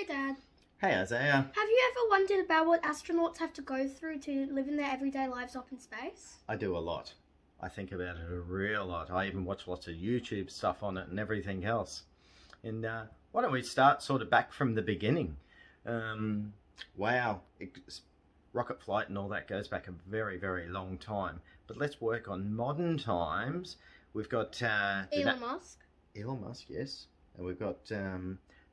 Dad. Hey Isaiah. Have you ever wondered about what astronauts have to go through to live in their everyday lives up in space? I do a lot. I think about it a real lot. I even watch lots of YouTube stuff on it and everything else. And why don't we start sort of back from the beginning? Wow, rocket flight and all that goes back a very, very long time. But let's work on modern times. We've got Elon Musk. Elon Musk, yes. And we've got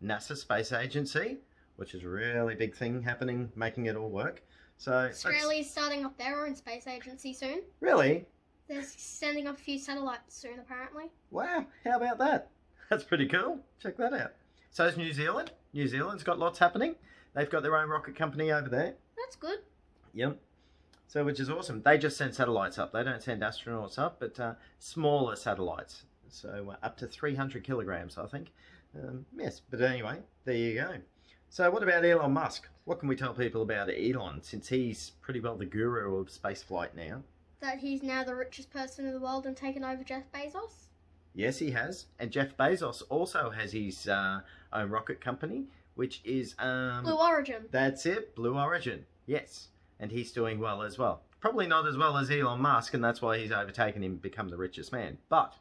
NASA Space Agency, which is a really big thing happening, making it all work. So Australia's starting up their own space agency soon. Really? They're sending up a few satellites soon, apparently. Wow, how about that? That's pretty cool. Check that out. So is New Zealand. New Zealand's got lots happening. They've got their own rocket company over there. That's good. Yep. So, which is awesome. They just send satellites up. They don't send astronauts up, but smaller satellites. So up to 300 kilograms, I think. Yes, but anyway, there you go. So what about Elon Musk? What can we tell people about Elon, since he's pretty well the guru of spaceflight now? That he's now the richest person in the world and taken over Jeff Bezos? Yes, he has. And Jeff Bezos also has his own rocket company, which is... Blue Origin. That's it, Blue Origin. Yes. And he's doing well as well. Probably not as well as Elon Musk, and that's why he's overtaken him and become the richest man. But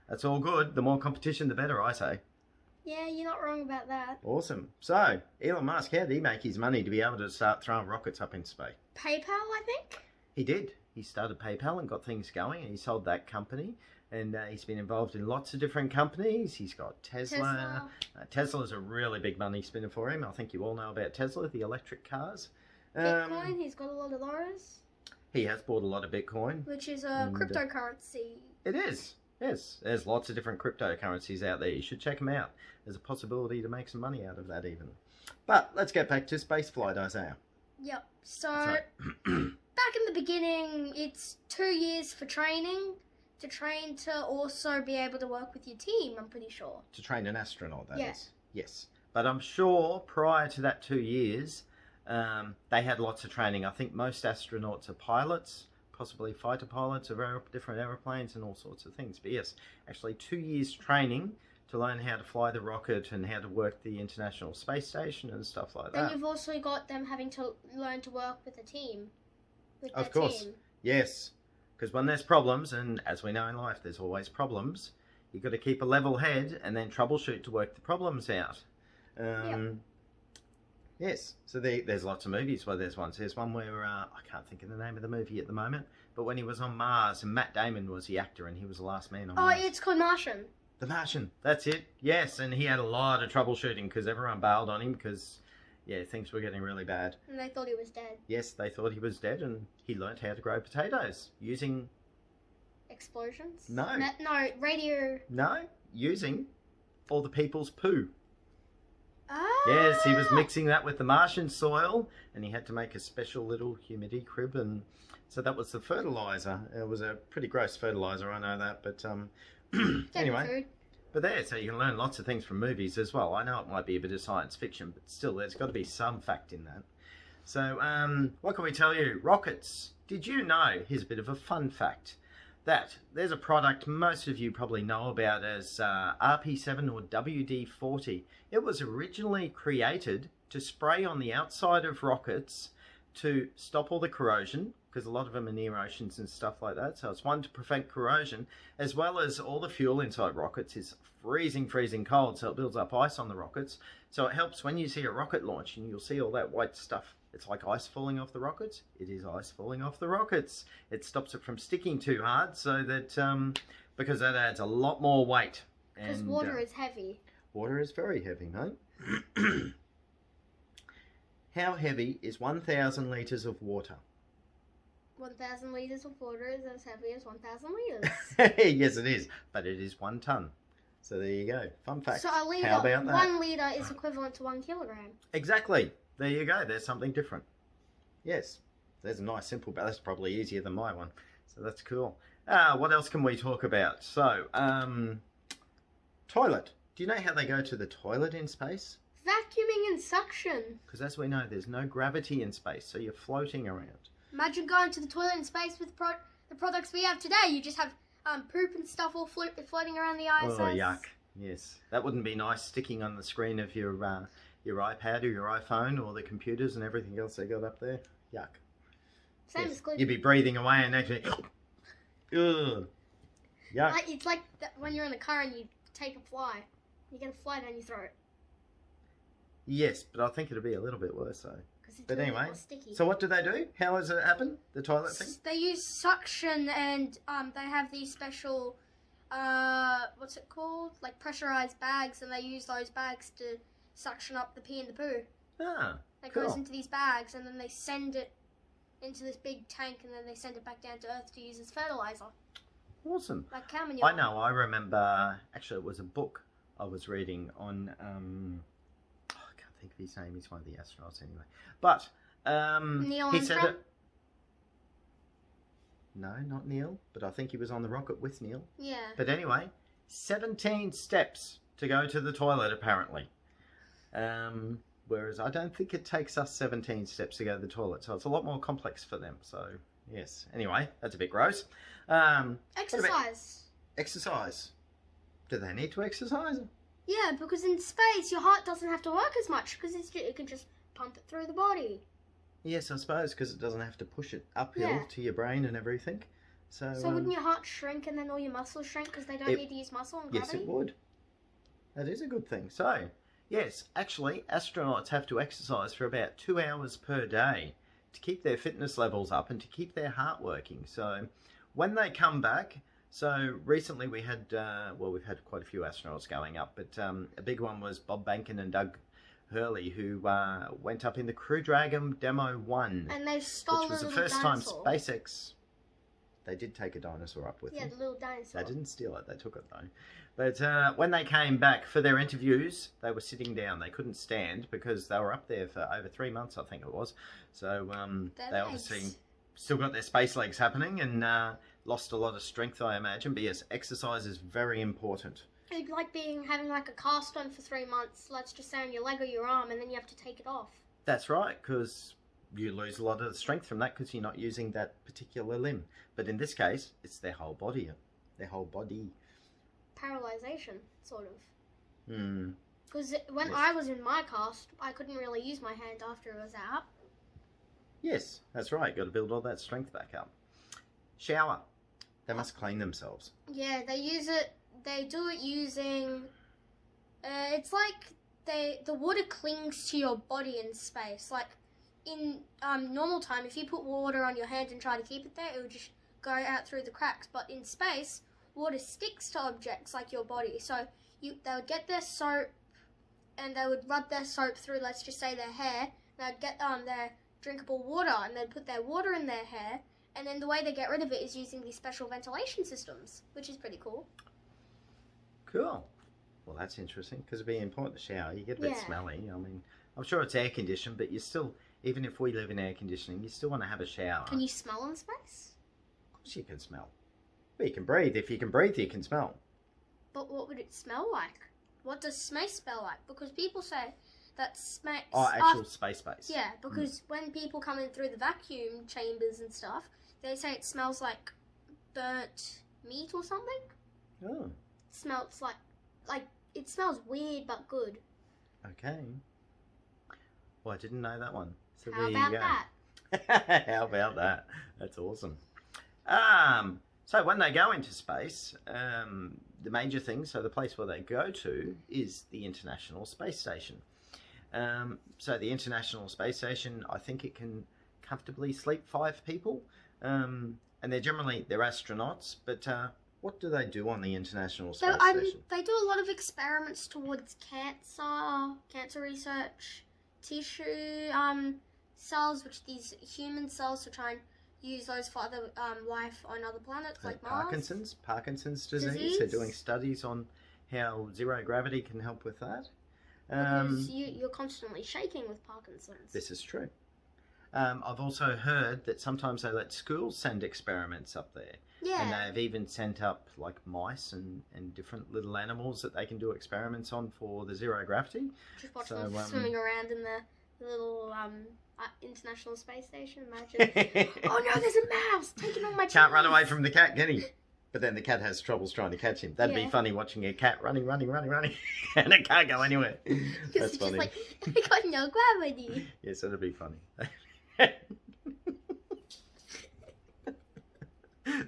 that's all good. The more competition, the better, I say. Yeah, you're not wrong about that. Awesome. So, Elon Musk, how did he make his money to be able to start throwing rockets up in space? PayPal, I think? He did. He started PayPal and got things going, and he sold that company. And he's been involved in lots of different companies. He's got Tesla. Tesla's a really big money spinner for him. I think you all know about Tesla, the electric cars. Bitcoin, he's got a lot of those. He has bought a lot of Bitcoin. Which is a cryptocurrency. It is. Yes, there's lots of different cryptocurrencies out there. You should check them out. There's a possibility to make some money out of that even. But let's get back to spaceflight, Isaiah. Yep. So, back in the beginning, it's 2 years for training. To train to also be able to work with your team, I'm pretty sure. To train an astronaut, that Yeah. is. Yes. But I'm sure prior to that 2 years, they had lots of training. I think most astronauts are pilots, possibly fighter pilots of different aeroplanes and all sorts of things. But yes, actually 2 years training to learn how to fly the rocket and how to work the International Space Station and stuff like that. Then you've also got them having to learn to work with a team. Of course. Yes. Because when there's problems, and as we know in life, there's always problems, you've got to keep a level head and then troubleshoot to work the problems out. Yes, so there's lots of movies where there's one. So there's one where, I can't think of the name of the movie at the moment, but when he was on Mars, and Matt Damon was the actor, and he was the last man on Mars. Oh, it's called Martian. The Martian, that's it. Yes, and he had a lot of troubleshooting because everyone bailed on him because, yeah, things were getting really bad. And they thought he was dead. Yes, they thought he was dead, and he learnt how to grow potatoes using... Explosions? No. No, radio... No, using all the people's poo. Ah! Yes, he was mixing that with the Martian soil, and he had to make a special little humidity crib, and so that was the fertilizer. It was a pretty gross fertilizer, I know that, but anyway. Food. But there, so you can learn lots of things from movies as well. I know it might be a bit of science fiction, but still, there's got to be some fact in that. So, what can we tell you? Rockets. Did you know, here's a bit of a fun fact, that there's a product most of you probably know about as RP7 or WD-40. It was originally created to spray on the outside of rockets to stop all the corrosion, because a lot of them are near oceans and stuff like that. So it's one to prevent corrosion, as well as all the fuel inside rockets is freezing cold, so it builds up ice on the rockets. So it helps when you see a rocket launch and you'll see all that white stuff. It's like ice falling off the rockets. It is ice falling off the rockets. It stops it from sticking too hard, so that because that adds a lot more weight. Because water is heavy. Water is very heavy, mate. How heavy is 1,000 litres of water? 1,000 litres of water is as heavy as 1,000 litres. Yes, it is. But it is 1 tonne. So there you go. Fun fact. So a litre, how about that? 1 litre is equivalent to 1 kilogram. Exactly. There you go. There's something different. Yes. There's a nice simple, but that's probably easier than my one. So that's cool. What else can we talk about? So, toilet. Do you know how they go to the toilet in space? Vacuuming and suction. Because as we know, there's no gravity in space, so you're floating around. Imagine going to the toilet in space with the products we have today. You just have poop and stuff all floating around the ISS. Oh, yuck. Yes. That wouldn't be nice sticking on the screen of your your iPad or your iPhone or the computers and everything else they got up there. Yuck. Same Yes. as gluten. You'd be breathing away and actually, ugh. Yuck. It's like when you're in the car and you take a fly. You get a fly down your throat. Yes, but I think it'll be a little bit worse though. It's But really anyway, more sticky. so what do they do? How does it happen? The toilet thing? They use suction and they have these special, what's it called? Like pressurized bags, and they use those bags to suction up the pee and the poo. Ah, It cool. goes into these bags, and then they send it into this big tank, and then they send it back down to Earth to use as fertilizer, Awesome. like cow manure. I know, I remember, actually it was a book I was reading on, I can't think of his name, he's one of the astronauts anyway. But, Neil he said Armstrong? it. No, not Neil, but I think he was on the rocket with Neil. Yeah. But anyway, 17 steps to go to the toilet apparently. Whereas I don't think it takes us 17 steps to go to the toilet, so it's a lot more complex for them. So, yes. Anyway, that's a bit gross. Exercise. Exercise. Do they need to exercise? Yeah, because in space, your heart doesn't have to work as much because it can just pump it through the body. Yes, I suppose, because it doesn't have to push it uphill Yeah. to your brain and everything. So, So wouldn't your heart shrink and then all your muscles shrink because they don't It- need to use muscle and yes, gravity? it would. That is a good thing. So, yes, actually, astronauts have to exercise for about 2 hours per day to keep their fitness levels up and to keep their heart working. So, when they come back, so recently we had, we've had quite a few astronauts going up, but a big one was Bob Behnken and Doug Hurley, who went up in the Crew Dragon Demo 1, And they stole which was the the little first time dinosaur. SpaceX... They did take a dinosaur up with Yeah, them. the little dinosaur. They didn't steal it, they took it though. But when they came back for their interviews, they were sitting down. They couldn't stand because they were up there for over 3 months, I think it was. So Their they obviously legs. still got their space legs happening and lost a lot of strength, I imagine. But yes, exercise is very important. It'd like having like a cast on for 3 months, let's just say on your leg or your arm, and then you have to take it off. That's right, because you lose a lot of the strength from that because you're not using that particular limb. But in this case, it's their whole body. Their whole body. Paralyzation, sort of. Hmm. Because when Yes. I was in my cast, I couldn't really use my hand after it was out. Yes, that's right. Got to build all that strength back up. Shower. They must clean themselves. Yeah, they do it using, it's like the water clings to your body in space. Like, in normal time, if you put water on your hand and try to keep it there, it would just go out through the cracks. But in space, water sticks to objects like your body. So they would get their soap, and they would rub their soap through, let's just say, their hair. They'd get their drinkable water, and they'd put their water in their hair. And then the way they get rid of it is using these special ventilation systems, which is pretty cool. Cool. Well, that's interesting because it'd be important to shower. You get a bit Yeah. smelly. I mean, I'm sure it's air conditioned, but you still, even if we live in air conditioning, you still want to have a shower. Can you smell in space? Of course you can smell. But you can breathe. If you can breathe, you can smell. But what would it smell like? What does space smell like? Because people say that space... Oh, actual space. Yeah, because when people come in through the vacuum chambers and stuff, they say it smells like burnt meat or something. Oh, It smells like it smells weird but good. okay. Well, I didn't know that one. So How there about you go. that? How about that? That's awesome. So when they go into space, the major thing, so the place where they go to is the International Space Station. So the International Space Station, I think it can comfortably sleep 5 people. And they're astronauts, but what do they do on the International Space Station? They do a lot of experiments towards cancer research, tissue cells, which these human cells to try and use those for other life on other planets like Mars. Parkinson's disease. They're doing studies on how zero gravity can help with that. Because you're constantly shaking with Parkinson's. This is true. I've also heard that sometimes they let schools send experiments up there. Yeah. And they've even sent up like mice and different little animals that they can do experiments on for the zero gravity. Just watch So, them swimming around in the little International Space Station. Imagine. Oh no, there's a mouse taking all my Can't run cheese. away from the cat, can he? But then the cat has troubles trying to catch him. That'd be Yeah. funny watching a cat running, and it can't go anywhere. Because That's it's funny. just like, I got no gravity. Yes, that'd be funny.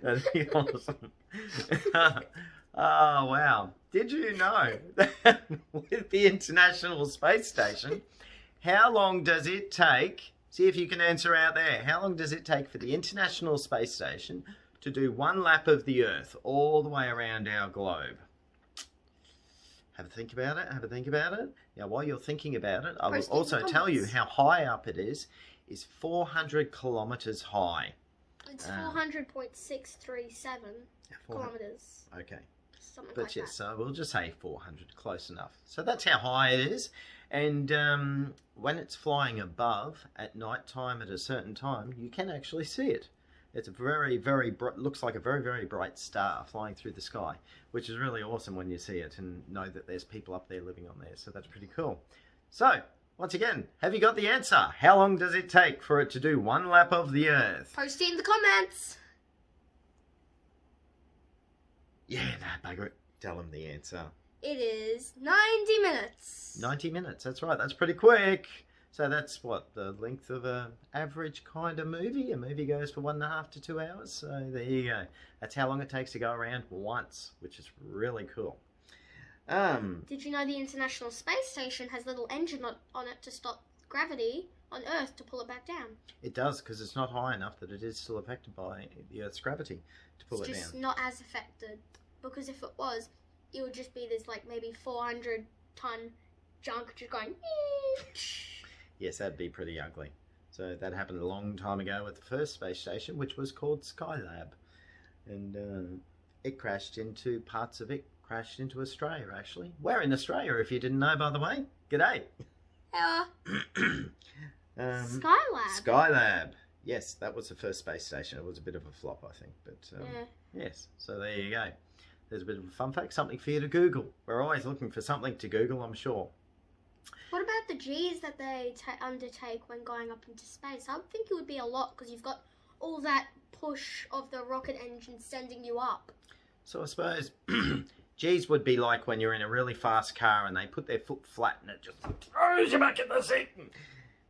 That'd be awesome. Oh, wow. Did you know that with the International Space Station, how long does it take? See if you can answer out there. How long does it take for the International Space Station to do one lap of the Earth all the way around our globe? Have a think about it. Have a think about it. Now, while you're thinking about it, I will Post it in also the tell you comments. how high up it is 400 kilometres high. It's Ah. 400.637 kilometers. Okay. Something But like yes, that. so we'll just say 400, close enough. So that's how high it is. And when it's flying above at night time at a certain time, you can actually see it. It's a very, very bright, looks like a very, very bright star flying through the sky, which is really awesome when you see it and know that there's people up there living on there. So that's pretty cool. So, once again, have you got the answer? How long does it take for it to do one lap of the Earth? Post it in the comments. Yeah, no, bugger it. Tell them the answer. It is 90 minutes. 90 minutes, that's right. That's pretty quick. So that's what, the length of an average kind of movie? A movie goes for 1.5 to 2 hours. So there you go. That's how long it takes to go around once, which is really cool. Did you know the International Space Station has a little engine on it to stop gravity on Earth to pull it back down? It does, because it's not high enough that it is still affected by the Earth's gravity to pull It's it just down. not as affected. Because if it was, it would just be this like maybe 400-ton junk just going. Yes, that'd be pretty ugly. So that happened a long time ago with the first space station, which was called Skylab. And it crashed into, parts of it crashed into Australia, actually. We're in Australia, if you didn't know, by the way. G'day. Skylab. Skylab. Yes, that was the first space station. It was a bit of a flop, I think. But Yeah. yes, so there you go. There's a bit of a fun fact, something for you to Google. We're always looking for something to Google, I'm sure. What about the G's that they undertake when going up into space? I would think it would be a lot because you've got all that push of the rocket engine sending you up. So I suppose G's would be like when you're in a really fast car and they put their foot flat and it just throws you back in the seat.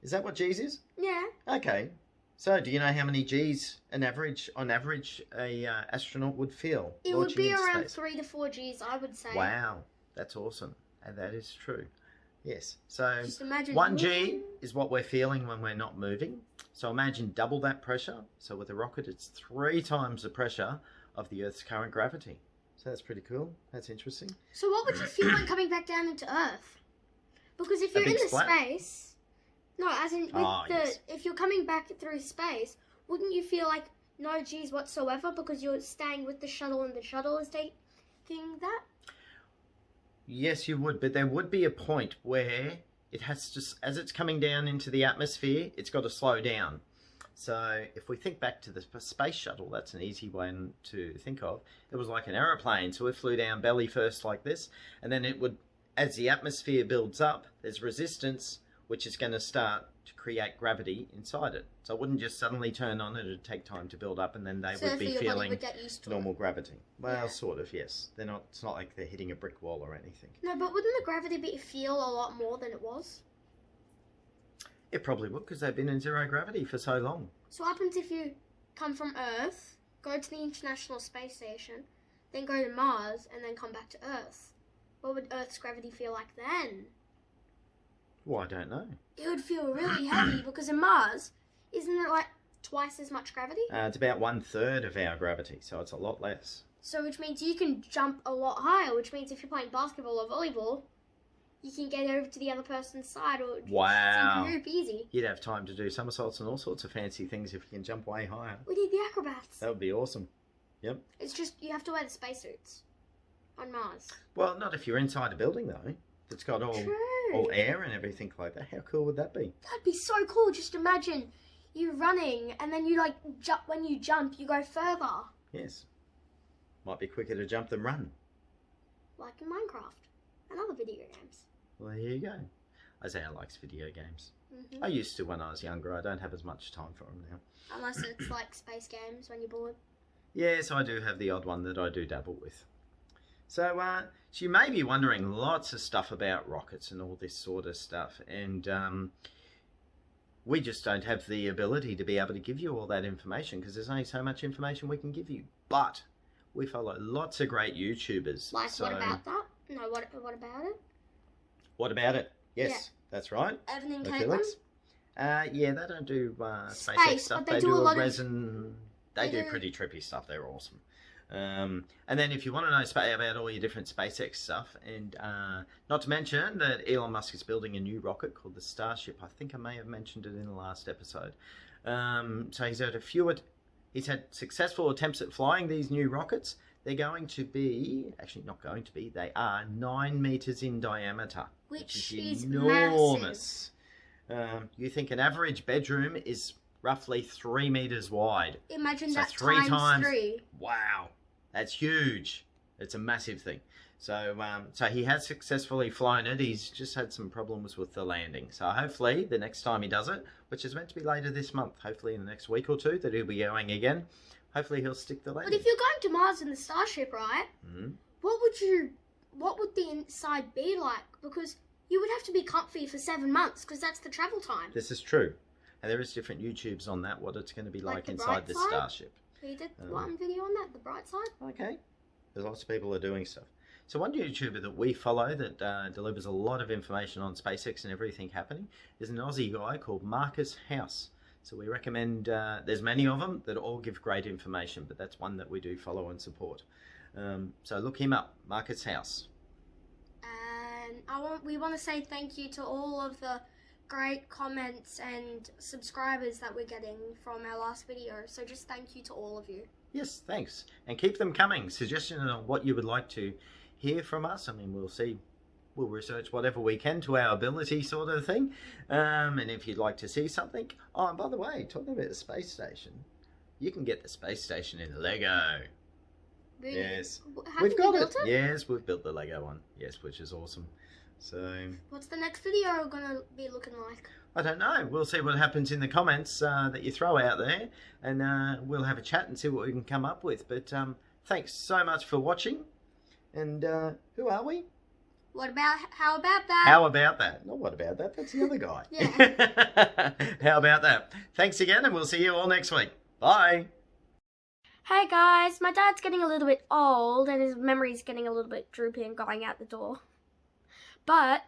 Is that what G's is? Yeah. Okay. So do you know how many G's on average a astronaut would feel? It would launching be into around space? 3 to 4 G's, I would say. Wow, that's awesome. And that is true. Yes. So Just imagine 1G is what we're feeling when we're not moving. So imagine double that pressure. So with a rocket, it's 3 times the pressure of the Earth's current gravity. So that's pretty cool. That's interesting. So what would you feel when coming back down into Earth? Because if A you're in big the splat. space, no, as in with yes. if you're coming back through space, wouldn't you feel like no G's whatsoever because you're staying with the shuttle and the shuttle is taking that? Yes, you would, but there would be a point where it has to, as it's coming down into the atmosphere, it's got to slow down. So if we think back to the space shuttle, that's an easy one to think of. It was like an aeroplane, so it flew down belly first like this, and then it would, as the atmosphere builds up, there's resistance, which is going to start to create gravity inside it. So it wouldn't just suddenly turn on, it would take time to build up, and then they So would be your body feeling would get used to normal it. gravity. Well, Yeah. sort of, yes. They're not. It's not like they're hitting a brick wall or anything. No, but wouldn't the gravity feel a lot more than it was? It probably would, because they've been in zero gravity for so long. So what happens if you come from Earth, go to the International Space Station, then go to Mars, and then come back to Earth? What would Earth's gravity feel like then? Well, I don't know. It would feel really heavy because in Mars, isn't it like twice as much gravity? It's about 1/3 of our gravity, so it's a lot less. So which means you can jump a lot higher, which means if you're playing basketball or volleyball, you can get over to the other person's side or Wow. hoop easy. You'd have time to do somersaults and all sorts of fancy things if you can jump way higher. We need the acrobats. That would be awesome. It's just you have to wear the spacesuits on Mars. Well, not if you're inside a building, though. It's got all True. air and everything like that. How cool would that be? That'd be so cool. Just imagine you running and then you like jump. When you jump, you go further, Yes. Might be quicker to jump than run. like in Minecraft and other video games. Well, there you go. Isaiah likes video games. Hmm I used to when I was younger. I don't have as much time for them now. Unless it's like space games when you're bored. Yes, I do have the odd one that I do dabble with. So you may be wondering lots of stuff about rockets and all this sort of stuff, and we just don't have the ability to be able to give you all that information because there's only so much information we can give you. But we follow lots of great YouTubers. Like, what about that? No, what about it? What about it? Yes, that's right. Evan and Okay, Caitlin? yeah, they don't do SpaceX Space, stuff. but They they do do a a lot of- resin. They do pretty trippy stuff. They're awesome. And then if you want to know about all your different SpaceX stuff, and not to mention that Elon Musk is building a new rocket called the Starship. I think I may have mentioned it in the last episode. So he's had successful attempts at flying these new rockets. They're going to be, actually not going to be, they are 9 meters in diameter. Which is enormous. You think an average bedroom is roughly 3 meters wide. Imagine So that 3 times 3. Wow, that's huge. It's a massive thing. So, so he has successfully flown it. He's just had some problems with the landing. So hopefully the next time he does it, which is meant to be later this month, hopefully in the next week or two, that he'll be going again. Hopefully he'll stick the landing. But if you're going to Mars in the Starship, right? Mm-hmm. What would the inside be like? Because you would have to be comfy for 7 months because that's the travel time. This is true. And there is different YouTubes on that, what it's going to be Like like the inside bright the side? Starship. We did one video on that, the bright side. Okay. There's lots of people are doing stuff. So one YouTuber that we follow that delivers a lot of information on SpaceX and everything happening is an Aussie guy called Marcus House. So we recommend, there's many of them that all give great information, but that's one that we do follow and support. So look him up, Marcus House. And we want to say thank you to all of the great comments and subscribers that we're getting from our last video. So just thank you to all of you. Yes, thanks. And keep them coming. Suggestions on what you would like to hear from us. I mean, we'll see. We'll research whatever we can to our ability sort of thing. And if you'd like to see something. Oh, and by the way, talking about the space station, you can get the space station in Lego. Really? Yes. Have We've you got built it. Yes, we've built the Lego one. Yes, which is awesome. So what's the next video going to be looking like? I don't know. We'll see what happens in the comments that you throw out there, and we'll have a chat and see what we can come up with. But thanks so much for watching. And who are we? How about that? How about that? Not what about that? That's the other guy. Yeah. How about that? Thanks again, and we'll see you all next week. Bye. Hey guys, my dad's getting a little bit old and his memory's getting a little bit droopy and going out the door. But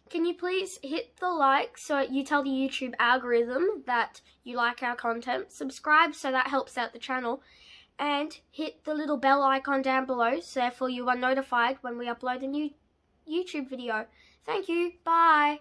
can you please hit the like so you tell the YouTube algorithm that you like our content, subscribe so that helps out the channel, and hit the little bell icon down below so therefore you are notified when we upload a new YouTube video. Thank you, bye!